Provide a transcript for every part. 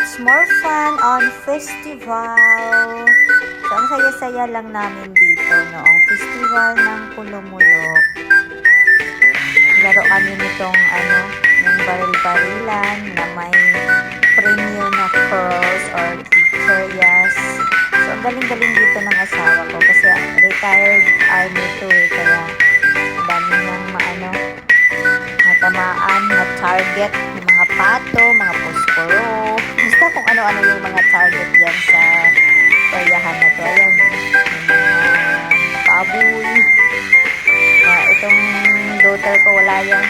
It's more fun on festival. So, ang saya-saya lang namin dito noong festival ng Kulumulok. Laro kami nitong yung baril-barilan na may premium na pearls or chichorias. So, ang galing-galing dito ng asawa ko kasi retired army to kaya ang dami niyang matamaan na target ng mga pato, mga posporo. Basta kung ano-ano yung mga target yan sa karyahan na to. Ayan, yung mga baboy. Itong daughter ko walang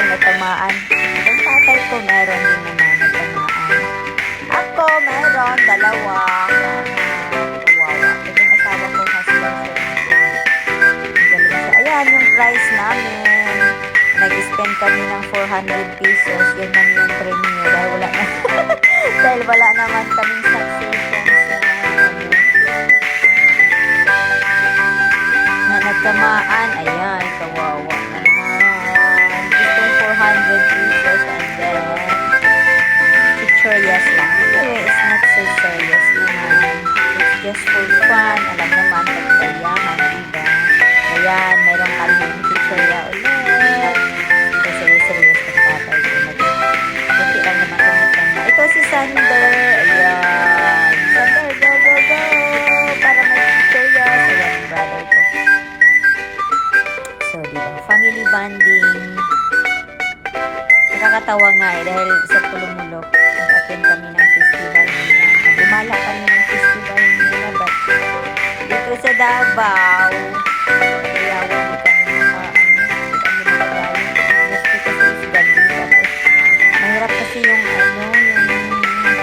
natamaan. Itong tatay ko meron din naman natamaan. Ako meron dalawa. Kawawa. Itong asawa ko husband. Ayan yung price namin. Nag-spend kami ng 400 pesos. Yan lang yung premium. Dahil wala naman kaming succession na nagtamaan. Ayan, kawawa naman. Itong 400 pesos and then chichorias lang. Anyway, it's not so serious naman. It's just for fun. Alam naman, pagsayahan, diba? Ayan, mayroon kami chichorya ulit. So, serious ng tatay ko. Buti lang naman kumutan na. Ito si Sander. Ayan. Sander, go, go, go! Para may chichorya. Ayan, yung brother ko. So, diba? Family bonding. Nakakatawa nga dahil sa Kulumulok, nag-attend kami ng festival nila. Dumala kami ng festival nila. But dito sa Davao, mahirap kasi yung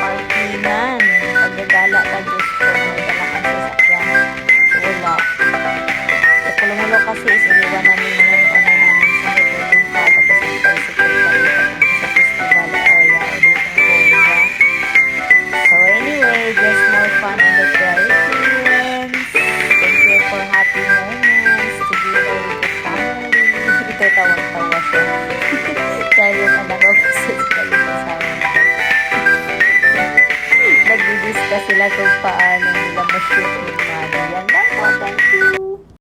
parkingan. Pagdadala ka, Diyos ko, magdala ka sa sakyan. So, wala. Sa Kulumulok kasi is iniwan namin